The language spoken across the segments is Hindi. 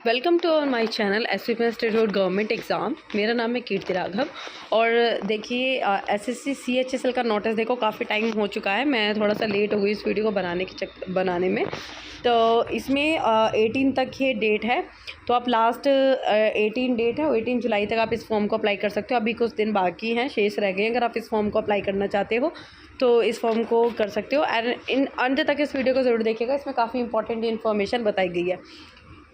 Welcome to my channel SP state road government exam. मेरा नाम है कीर्ति राघव। और देखिए एसएससी सीएचएसएल का नोटिस देखो काफ़ी टाइम हो चुका है। मैं थोड़ा सा लेट हो गई इस वीडियो को बनाने में। तो इसमें 18 तक ये डेट है। तो आप लास्ट 18 डेट है, 18 जुलाई तक आप इस फॉर्म को अप्लाई कर सकते हो। अभी कुछ दिन बाकी हैं, शेष रह गए। अगर आप इस फॉर्म को अप्लाई करना चाहते हो तो इस फॉर्म को कर सकते हो। एंड इन अंत तक इस वीडियो को ज़रूर देखिएगा, इसमें काफ़ी इंपॉर्टेंट इन्फॉर्मेशन बताई गई है।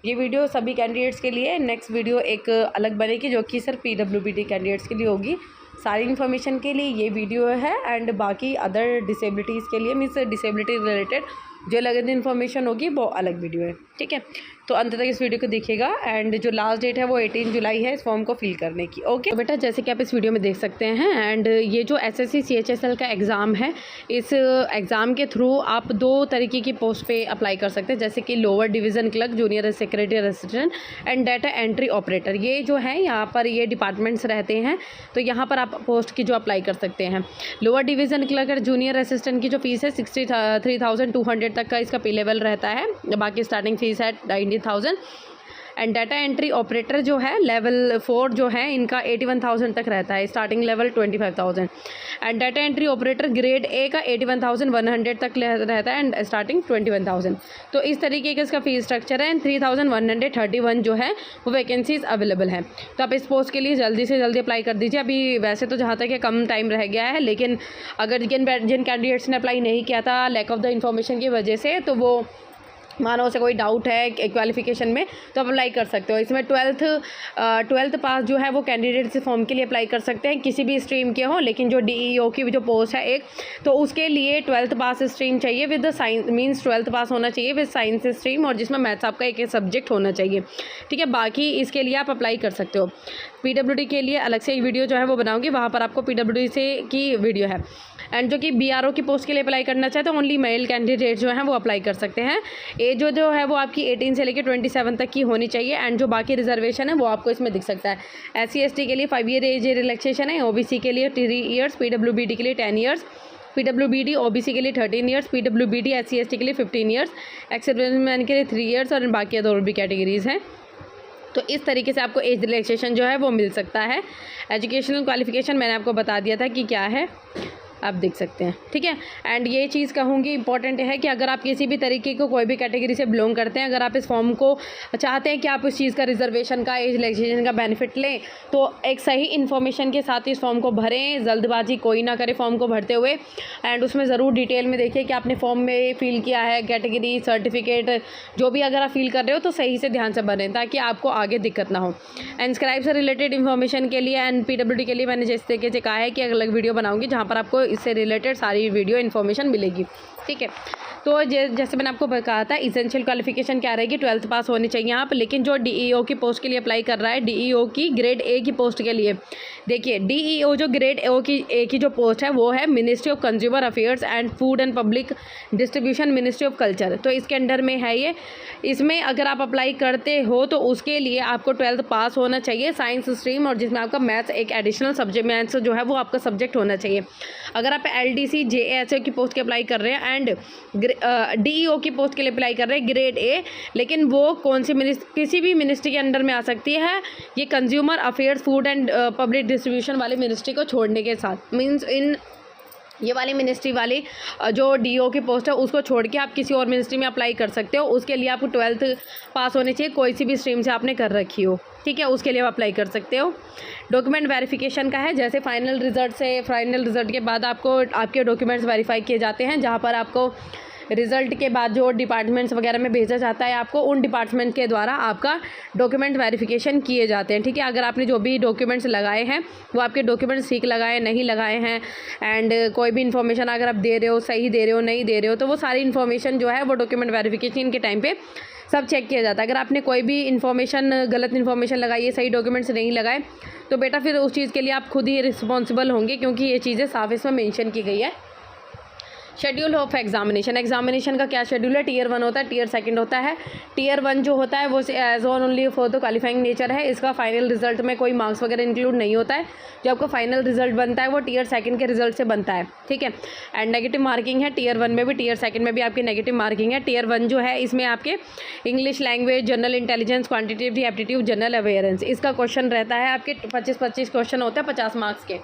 ये वीडियो सभी कैंडिडेट्स के लिए, नेक्स्ट वीडियो एक अलग बनेगी जो कि सिर्फ पीडब्ल्यूबीडी कैंडिडेट्स के लिए होगी। सारी इन्फॉर्मेशन के लिए ये वीडियो है। एंड बाकी अदर डिसेबिलिटीज़ के लिए, मीन्स डिसेबिलिटी रिलेटेड जो अलग इन्फॉर्मेशन होगी वो अलग वीडियो है, ठीक है। तो अंत तक इस वीडियो को देखिएगा। एंड जो लास्ट डेट है वो 18 जुलाई है इस फॉर्म को फिल करने की। ओके तो बेटा, जैसे कि आप इस वीडियो में देख सकते हैं, एंड ये जो एसएससी सीएचएसएल का एग्ज़ाम है, इस एग्ज़ाम के थ्रू आप 2 तरीके की पोस्ट पे अप्लाई कर सकते हैं, जैसे कि lower division clerk, junior secretary assistant and data entry operator. ये जो है यहाँ पर ये डिपार्टमेंट्स रहते हैं। तो यहाँ पर आप पोस्ट की जो अप्लाई कर सकते हैं। लोअर डिवीज़न क्लर्क और जूनियर असिस्टेंट की जो फीस है 63,200 तक का इसका पे लेवल रहता है। बाकी स्टार्टिंग फीस है 90,000। एंड डाटा एंट्री ऑपरेटर जो है लेवल 4 जो है, इनका 81,000 तक रहता है, starting level 25,000। And data entry operator grade A का 81,100 तक रहता है एंड स्टार्टिंग 21,000। तो इस तरीके का इसका फीस स्ट्रक्चर है। एंड 3,131 जो है वो वैकेंसीज अवेलेबल हैं। तो आप इस पोस्ट के लिए जल्दी से जल्दी अप्लाई कर दीजिए। अभी वैसे तो जहाँ तक है कम टाइम रह गया है, लेकिन अगर जिन कैंडिडेट्स ने अप्लाई नहीं किया था लैक ऑफ द इन्फॉर्मेशन की वजह से, तो वो मानो उसे कोई डाउट है क्वालिफिकेशन में, तो अप्लाई कर सकते हो। इसमें 12th पास जो है वो कैंडिडेट इस फॉर्म के लिए अप्लाई कर सकते हैं, किसी भी स्ट्रीम के हो। लेकिन जो डीईओ की जो पोस्ट है एक, तो उसके लिए 12th पास स्ट्रीम चाहिए विद साइंस, मीन्स 12th पास होना चाहिए विद साइंस स्ट्रीम, और जिसमें मैथ्स आपका एक सब्जेक्ट होना चाहिए, ठीक है। बाकी इसके लिए आप अप्लाई कर सकते हो। पीडब्ल्यूडी के लिए अलग से एक वीडियो जो है वो बनाऊँगी, वहाँ पर आपको पीडब्ल्यूडी से की वीडियो है। एंड जो कि बीआरओ की पोस्ट के लिए अप्लाई करना चाहे तो ओनली मेल कैंडिडेट जो हैं वो अप्लाई कर सकते हैं। एज जो है वो आपकी 18 से लेकर 27 तक की होनी चाहिए। एंड जो बाकी रिजर्वेशन है वो आपको इसमें दिख सकता है। SC/ST के लिए 5 ईयर एज रिलैक्सेशन है, OBC के लिए 3 ईयर्स, PWBD के लिए 10 ईयर्स, PWBD OBC के लिए 13 ईयर्स, PWBD SC/ST के लिए 15 ईयर्स, एक्स-सर्विसमैन के लिए 3 ईयर्स, और बाकी और भी कैटेगरीज़ हैं। तो इस तरीके से आपको एज रिलैक्सेशन जो है वो मिल सकता है। एजुकेशनल क्वालिफिकेशन मैंने आपको बता दिया था कि क्या है, आप देख सकते हैं, ठीक है। एंड ये चीज़ कहूँगी इंपॉर्टेंट है कि अगर आप किसी भी तरीके को कोई भी कैटेगरी से बिलोंग करते हैं, अगर आप इस फॉर्म को चाहते हैं कि आप उस चीज़ का रिजर्वेशन का, एज रिलैक्सेशन का बेनिफिट लें, तो एक सही इन्फॉर्मेशन के साथ इस फॉर्म को भरें। जल्दबाजी कोई ना करे फॉर्म को भरते हुए। एंड उसमें ज़रूर डिटेल में देखिए कि आपने फॉर्म में फिल किया है, कैटेगरी, सर्टिफिकेट, जो भी अगर आप फिल कर रहे हो तो सही से ध्यान से भरें, ताकि आपको आगे दिक्कत ना हो। एंड स्क्राइब से रिलेटेड इन्फॉर्मेशन के लिए एंड पीडब्ल्यूडी के लिए मैंने जिस तरीके से कहा है कि अलग वीडियो बनाऊँगी जहाँ पर आपको इससे रिलेटेड सारी वीडियो इन्फॉर्मेशन मिलेगी, ठीक है। तो जैसे मैंने आपको कहा था, इसेंशियल क्वालिफिकेशन क्या रहेगी, 12th पास होनी चाहिए आप। लेकिन जो डीईओ की पोस्ट के लिए अप्लाई कर रहा है, डीईओ की ग्रेड ए की पोस्ट के लिए, देखिए डीईओ जो ग्रेड ए की जो पोस्ट है वो है ministry of consumer affairs and food and public distribution, ministry of culture. तो इसके अंडर में है ये। इसमें अगर आप अप्लाई करते हो तो उसके लिए आपको 12th पास होना चाहिए, साइंस स्ट्रीम, और जिसमें आपका मैथ्स एक एडिशनल सब्जेक्ट, मैथ्स जो है वो आपका सब्जेक्ट होना चाहिए। अगर आप LDC JASO की पोस्ट के अप्लाई कर रहे हैं एंड DEO की पोस्ट के लिए अप्लाई कर रहे हैं ग्रेड ए, लेकिन वो कौन सी किसी भी मिनिस्ट्री के अंडर में आ सकती है, ये consumer affairs, food and public distribution वाले मिनिस्ट्री को छोड़ने के साथ, मीन्स इन ये वाली मिनिस्ट्री वाली जो DO की पोस्ट है उसको छोड़ के आप किसी और मिनिस्ट्री में अप्लाई कर सकते हो। उसके लिए आपको 12th पास होनी चाहिए, कोई सी भी स्ट्रीम से आपने कर रखी हो, ठीक है। उसके लिए आप अप्लाई कर सकते हो। डॉक्यूमेंट वेरिफिकेशन का है, जैसे फाइनल रिज़ल्ट के बाद आपको आपके डॉक्यूमेंट्स वेरीफाई किए जाते हैं, जहाँ पर आपको रिज़ल्ट के बाद जो डिपार्टमेंट्स वगैरह में भेजा जाता है, आपको उन डिपार्टमेंट के द्वारा आपका डॉक्यूमेंट वेरिफिकेशन किए जाते हैं, ठीक है। अगर आपने जो भी डॉक्यूमेंट्स लगाए हैं वो आपके डॉक्यूमेंट्स ठीक लगाए नहीं लगाए हैं, एंड कोई भी इन्फॉर्मेशन अगर आप दे रहे हो, सही दे रहे हो, नहीं दे रहे हो, तो वो सारी इन्फॉर्मेशन जो है वो डॉक्यूमेंट वेरिफिकेशन के टाइम पे सब चेक किया जाता है। अगर आपने कोई भी गलत इन्फॉर्मेशन लगाई है, सही डॉक्यूमेंट्स नहीं लगाए, तो बेटा फिर उस चीज़ के लिए आप खुद ही रिस्पॉन्सिबल होंगे, क्योंकि ये चीज़ें साफ इसमें मेंशन की गई है। शेड्यूल ऑफ एग्जामिनेशन का क्या शेड्यूल है? टीयर 1 होता है, टीयर 2 होता है। टीयर 1 जो होता है वो as on only for the qualifying nature है। इसका फाइनल रिजल्ट में कोई मार्क्स वगैरह इंक्लूड नहीं होता है। जो आपका फाइनल रिजल्ट बनता है वो टीयर 2 के रिजल्ट से बनता है, ठीक है। एंड नेगेटिव मार्किंग है टीयर 1 में भी, टीयर 2 में भी आपकी नेगेटिव मार्किंग है। टीयर 1 जो है इसमें आपके English language, general intelligence, quantitative aptitude, general awareness, इसका क्वेश्चन रहता है आपके 25-25 क्वेश्चन होता है 50 मार्क्स के।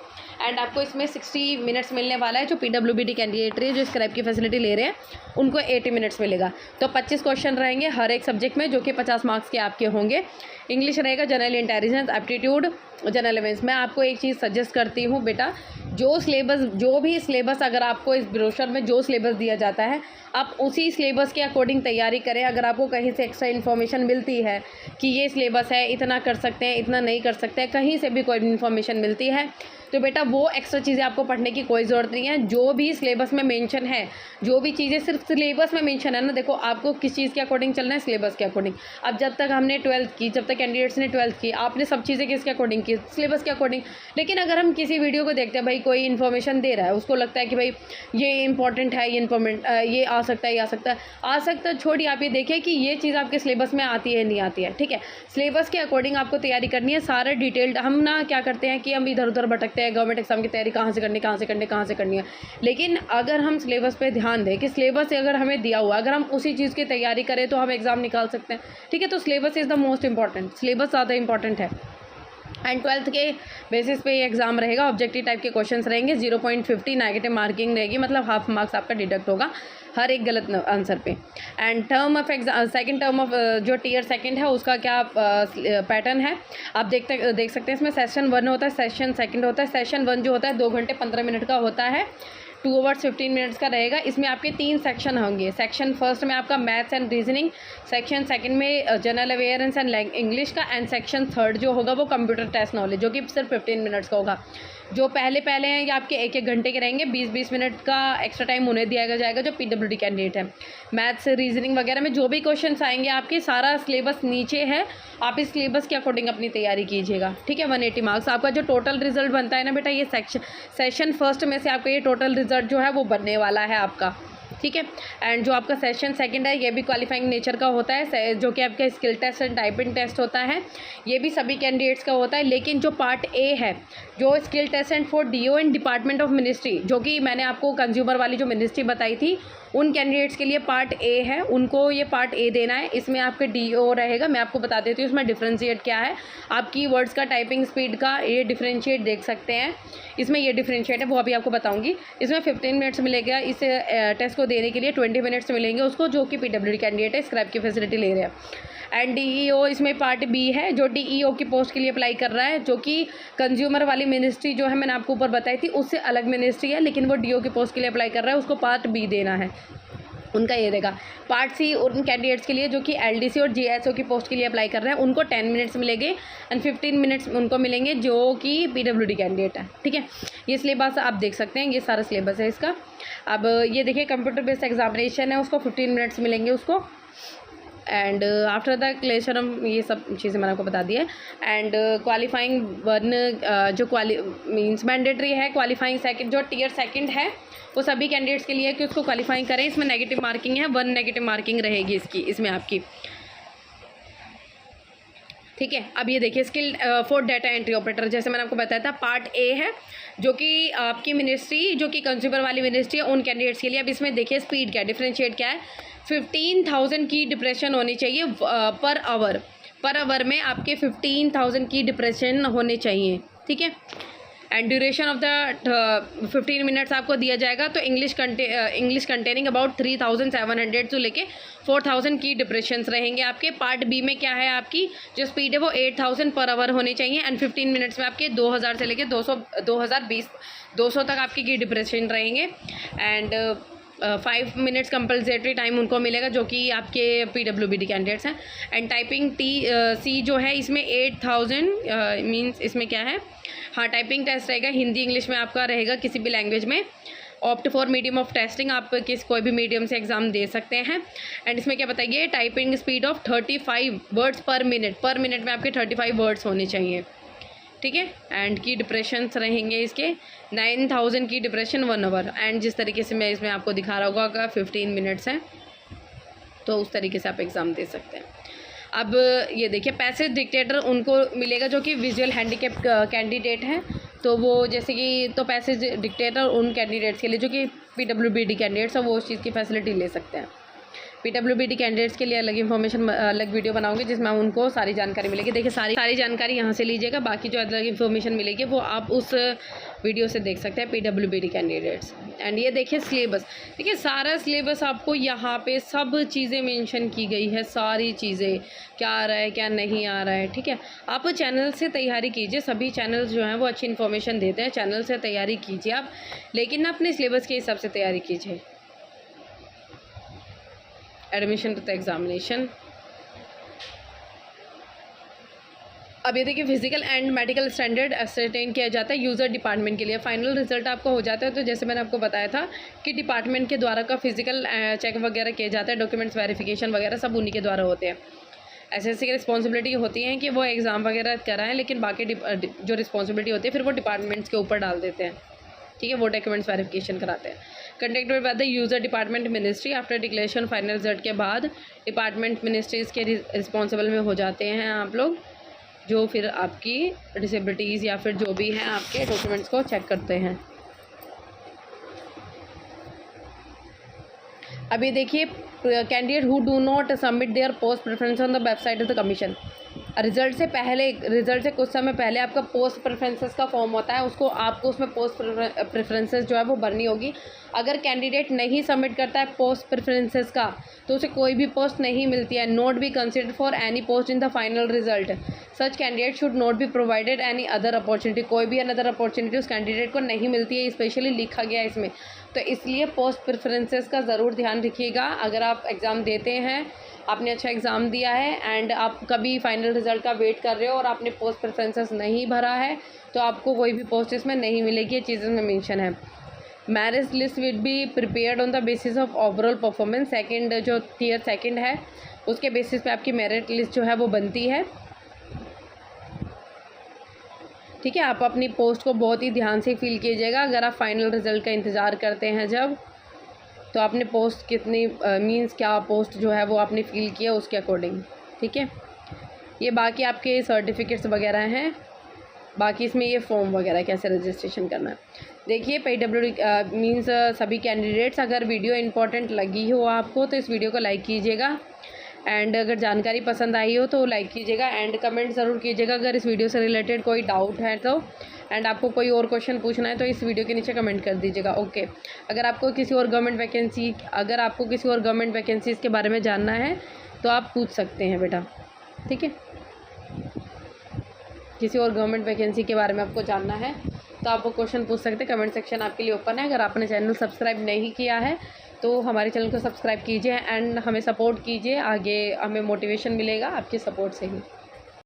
एंड आपको इसमें 60 मिनट्स मिलने वाला है। जो PWBD कैंडिडेट है जो स्क्रैप की फैसिलिटी ले रहे हैं उनको 80 मिनट्स मिलेगा। तो 25 क्वेश्चन रहेंगे हर एक सब्जेक्ट में जो कि 50 मार्क्स के आपके होंगे। इंग्लिश रहेगा, general intelligence, aptitude, general awareness. मैं आपको एक चीज़ सजेस्ट करती हूँ बेटा, जो भी सिलेबस अगर आपको इस ब्रोशर में जो सिलेबस दिया जाता है आप उसी सिलेबस के अकॉर्डिंग तैयारी करें। अगर आपको कहीं से एक्स्ट्रा इन्फॉर्मेशन मिलती है कि ये सिलेबस है, इतना कर सकते हैं, इतना नहीं कर सकते हैं, कहीं से भी कोई इन्फॉर्मेशन मिलती है तो बेटा वो एक्स्ट्रा चीज़ें आपको पढ़ने की कोई ज़रूरत नहीं है। जो भी सिलेबस में मेंशन है, जो भी चीज़ें सिर्फ सिलेबस में मेंशन है ना, देखो आपको किस चीज़ के अकॉर्डिंग चलना है, सिलेबस के अकॉर्डिंग। अब जब तक हमने 12th की, जब तक कैंडिडेट्स ने 12th की, आपने सब चीज़ें किसके अकॉर्डिंग की? सिलेबस के अकॉर्डिंग। लेकिन अगर हम किसी वीडियो को देखते हैं, भाई कोई इन्फॉर्मेशन दे रहा है, उसको लगता है कि भाई ये इंपॉर्टेंट है, ये आ सकता है, ये आ सकता है, छोड़िए। आप ये देखिए कि ये चीज़ आपके सिलेबस में आती है नहीं आती है, ठीक है। सिलेबस के अकॉर्डिंग आपको तैयारी करनी है, सारे डिटेल्ड। हम ना क्या करते हैं कि हम इधर उधर भटकते हैं, गवर्नमेंट एग्जाम की तैयारी कहाँ से करनी है। लेकिन अगर हम सिलेबस पे ध्यान दें कि सिलेबस से अगर हमें दिया हुआ, अगर हम उसी चीज़ की तैयारी करें तो हम एग्ज़ाम निकाल सकते हैं, ठीक है। तो syllabus is the most important, syllabus ज़्यादा इंपॉर्टेंट है। एंड 12th के बेसिस पे ये एग्ज़ाम रहेगा। ऑब्जेक्टिव टाइप के क्वेश्चंस रहेंगे। 0.50 नेगेटिव मार्किंग रहेगी, मतलब हाफ मार्क्स आपका डिडक्ट होगा हर एक गलत आंसर पे। एंड सेकंड टर्म ऑफ जो टीयर 2 है उसका क्या पैटर्न है आप देख सकते हैं। इसमें सेशन 1 होता है, सेशन 2 होता है। सेशन 1 जो होता है 2 घंटे 15 मिनट का होता है, 2 hours 15 मिनट्स का रहेगा। इसमें आपके 3 सेक्शन होंगे। सेक्शन 1 में आपका मैथ्स एंड रीजनिंग, सेक्शन 2 में जनरल अवेयरेंस एंड इंग्लिश का, एंड सेक्शन 3 जो होगा वो कंप्यूटर टेस्ट नॉलेज, जो कि सिर्फ 15 मिनट्स का होगा। जो पहले हैं ये आपके 1-1 घंटे के रहेंगे। 20-20 मिनट का एक्स्ट्रा टाइम उन्हें दिया जाएगा जो PWD कैंडिडेट है। मैथ्स, रीजनिंग वगैरह में जो भी क्वेश्चन आएंगे आपके, सारा सिलेबस नीचे है, आप इस सिलेबस के अकॉर्डिंग अपनी तैयारी कीजिएगा, ठीक है। 180 मार्क्स आपका जो टोटल रिजल्ट बनता है ना बेटा, ये सेशन 1 में से आपका ये टोटल रिजल्ट जो है वो बनने वाला है आपका, ठीक है। एंड जो आपका सेशन 2 है ये भी क्वालिफाइंग नेचर का होता है, जो कि आपका skill test and typing test होता है। ये भी सभी कैंडिडेट्स का होता है। लेकिन जो पार्ट ए है, जो skill test and for DO and department of ministry, जो कि मैंने आपको कंज्यूमर वाली जो मिनिस्ट्री बताई थी, उन कैंडिडेट्स के लिए पार्ट ए है, उनको ये पार्ट ए देना है। इसमें आपके DO रहेगा। मैं आपको बता देती हूँ इसमें डिफ्रेंशिएट क्या है। आपकी वर्ड्स का, टाइपिंग स्पीड का ये डिफ्रेंशिएट देख सकते हैं। इसमें ये डिफ्रेंशिएट है, वो अभी आपको बताऊंगी। इसमें 15 मिनट्स मिलेगा इस टेस्ट को देने के लिए, 20 मिनट्स मिलेंगे उसको, जो कि PWD कैंडिडेट है, स्क्रैप की फैसिलिटी ले रहे हैं। एंड DEO इसमें पार्ट बी है, जो DEO की पोस्ट के लिए अप्लाई कर रहा है, जो कि कंज्यूमर वाली मिनिस्ट्री जो है मैंने आपको ऊपर बताई थी उससे अलग मिनिस्ट्री है, लेकिन वो DO की पोस्ट के लिए अप्लाई कर रहा है, उसको पार्ट बी देना है। उनका ये रहेगा। पार्ट सी उन कैंडिडेट्स के लिए जो कि LDC और JSO की पोस्ट के लिए अप्लाई कर रहे हैं, उनको 10 मिनट्स मिलेंगे एंड 15 मिनट्स उनको मिलेंगे जो कि PWD कैंडिडेट है, ठीक है। ये सिलेबस आप देख सकते हैं, ये सारा सिलेबस है इसका। अब ये देखिए कंप्यूटर बेस्ड एग्जामिनेशन है, उसको 15 मिनट्स मिलेंगे उसको। एंड आफ्टर द क्लेशरम, ये सब चीज़ें मैंने आपको बता दी है। एंड क्वालिफाइंग 1 जो मीन्स मैंडेटरी है। क्वालिफाइंग 2 जो टीयर 2 है वो सभी कैंडिडेट्स के लिए है कि उसको क्वालिफाइंग करें। इसमें नेगेटिव मार्किंग है, 1 नेगेटिव मार्किंग रहेगी इसमें आपकी, ठीक है। अब ये देखिए skill for data entry operator, जैसे मैंने आपको बताया था पार्ट ए है, जो कि आपकी मिनिस्ट्री, जो कि कंज्यूमर वाली मिनिस्ट्री है, उन कैंडिडेट्स के लिए। अब इसमें देखिए स्पीड क्या है, डिफरेंशिएट क्या है। 15,000 की डिप्रेशन होनी चाहिए पर आवर में आपके 15,000 की डिप्रेशन होने चाहिए, ठीक है। And duration of the 15 minutes आपको दिया जाएगा। तो इंग्लिश कंटेनिंग अबाउट 3,700 से लेके 4,000 की डिप्रेशंस रहेंगे आपके। पार्ट बी में क्या है, आपकी जो स्पीड है वो 8,000 पर आवर होनी चाहिए एंड 15 मिनट्स में आपके 2,000 से लेके 200 तक आपकी की डिप्रेशन रहेंगे। एंड 5 मिनट्स कंपल्सरी टाइम उनको मिलेगा, जो कि आपके PWBD कैंडिडेट्स हैं। एंड टाइपिंग सी जो है इसमें 8,000 मीन्स इसमें क्या है, हाँ टाइपिंग टेस्ट रहेगा, हिंदी इंग्लिश में आपका रहेगा, किसी भी लैंग्वेज में। Opt for medium of testing, आप कोई भी मीडियम से एग्जाम दे सकते हैं। एंड इसमें क्या बताइए, टाइपिंग स्पीड ऑफ 35 वर्ड्स पर मिनट में आपके 35 वर्ड्स होने चाहिए, ठीक है। एंड की डिप्रेशंस रहेंगे इसके 9000 की डिप्रेशन 1 आवर। एंड जिस तरीके से मैं इसमें आपको दिखा रहा होगा का 15 मिनट्स हैं, तो उस तरीके से आप एग्ज़ाम दे सकते हैं। अब ये देखिए पैसेज डिक्टेटर उनको मिलेगा जो कि विजुअल हैंडीकैप कैंडिडेट हैं, तो वो जैसे कि तो पैसेज डिक्टेटर उन कैंडिडेट्स के लिए जो कि PWBD कैंडिडेट्स हैं वो उस चीज़ की फैसिलिटी ले सकते हैं। PWBD कैंडिडेट्स के लिए अलग इन्फॉर्मेशन अलग वीडियो बनाऊंगी जिसमें उनको सारी जानकारी मिलेगी। देखिए सारी जानकारी यहाँ से लीजिएगा, बाकी जो अलग इन्फॉर्मेशन मिलेगी वो आप उस वीडियो से देख सकते हैं PWBD कैंडिडेट्स। एंड ये देखिए सिलेबस, देखिए सारा सिलेबस आपको यहाँ पे सब चीज़ें मेंशन की गई है, सारी चीज़ें क्या आ रहा है क्या नहीं आ रहा है, ठीक है। आप चैनल से तैयारी कीजिए, सभी चैनल्स जो हैं वो अच्छी इन्फॉर्मेशन देते हैं, चैनल से तैयारी कीजिए आप, लेकिन अपने सिलेबस के हिसाब से तैयारी कीजिए। Admission to the examination. अब ये देखिए physical and medical standard ascertain किया जाता है यूज़र डिपार्टमेंट के लिए। फाइनल रिजल्ट आपका हो जाता है, तो जैसे मैंने आपको बताया था कि डिपार्टमेंट के द्वारा का फिजिकल चेक वगैरह किया जाता है, डॉक्यूमेंट्स वेरिफिकेशन वगैरह सब उन्हीं के द्वारा होते हैं। SSC की रिस्पॉन्सिबिलिटी होती है कि वो एग्ज़ाम वगैरह कराएं, लेकिन बाकी जो रिस्पॉन्सिबिलिटी होती है फिर वो डिपार्टमेंट्स के ऊपर डाल देते हैं, ठीक है। वो डॉक्यूमेंट्स वेरिफिकेशन कराते हैं। Conducted by the user department ministry after declaration final result के बाद डिपार्टमेंट मिनिस्ट्रीज़ के रिस्पॉन्सिबल में हो जाते हैं आप लोग, जो फिर आपकी डिसेबिलिटीज़ या फिर जो भी हैं आपके डॉक्यूमेंट्स को चेक करते हैं। अभी देखिए candidate who do not submit there post preference on the website of the commission. Result से पहले, रिजल्ट से कुछ समय पहले आपका पोस्ट प्रेफरेंसेस का फॉर्म होता है, उसको आपको उसमें पोस्ट प्रेफरेंसेस जो है वो भरनी होगी। अगर कैंडिडेट नहीं सबमिट करता है पोस्ट प्रेफरेंसेस का तो उसे कोई भी पोस्ट नहीं मिलती है। Not be considered for any post in the final result. Such candidate should not be provided any other opportunity. कोई भी अनदर अपॉर्चुनिटी उस कैंडिडेट को नहीं मिलती है, स्पेशली लिखा गया है इसमें। तो इसलिए पोस्ट प्रेफरेंसेस का ज़रूर ध्यान रखिएगा। अगर आप एग्ज़ाम देते हैं, आपने अच्छा एग्ज़ाम दिया है एंड आप कभी फाइनल रिजल्ट का वेट कर रहे हो और आपने पोस्ट प्रेफरेंसेस नहीं भरा है, तो आपको कोई भी पोस्ट इसमें नहीं मिलेगी। ये चीज़ें में मेंशन है। Marriage list will be prepared on the basis of overall performance. Second जो टियर सेकंड है उसके बेसिस पे आपकी मेरिट लिस्ट जो है वो बनती है, ठीक है। आप अपनी पोस्ट को बहुत ही ध्यान से फिल कीजिएगा। अगर आप फाइनल रिजल्ट का इंतज़ार करते हैं जब, तो आपने पोस्ट कितनी मींस क्या पोस्ट जो है वो आपने फिल किया उसके अकॉर्डिंग, ठीक है। ये बाकी आपके सर्टिफिकेट्स वगैरह हैं, बाकी इसमें ये फॉर्म वगैरह कैसे रजिस्ट्रेशन करना है। देखिए PWD मींस सभी कैंडिडेट्स, अगर वीडियो इंपॉर्टेंट लगी हो आपको तो इस वीडियो को लाइक कीजिएगा, एंड अगर जानकारी पसंद आई हो तो लाइक कीजिएगा, एंड कमेंट ज़रूर कीजिएगा अगर इस वीडियो से रिलेटेड कोई डाउट है तो। एंड आपको कोई और क्वेश्चन पूछना है तो इस वीडियो के नीचे कमेंट कर दीजिएगा, ओके। अगर आपको किसी और गवर्नमेंट वैकेंसीज़ के बारे में जानना है तो आप पूछ सकते हैं बेटा, ठीक है। किसी और गवर्नमेंट वैकेंसी के बारे में आपको जानना है तो आप वो क्वेश्चन पूछ सकते हैं, कमेंट सेक्शन आपके लिए ओपन है। अगर आपने चैनल सब्सक्राइब नहीं किया है तो हमारे चैनल को सब्सक्राइब कीजिए एंड हमें सपोर्ट कीजिए, आगे हमें मोटिवेशन मिलेगा आपके सपोर्ट से ही।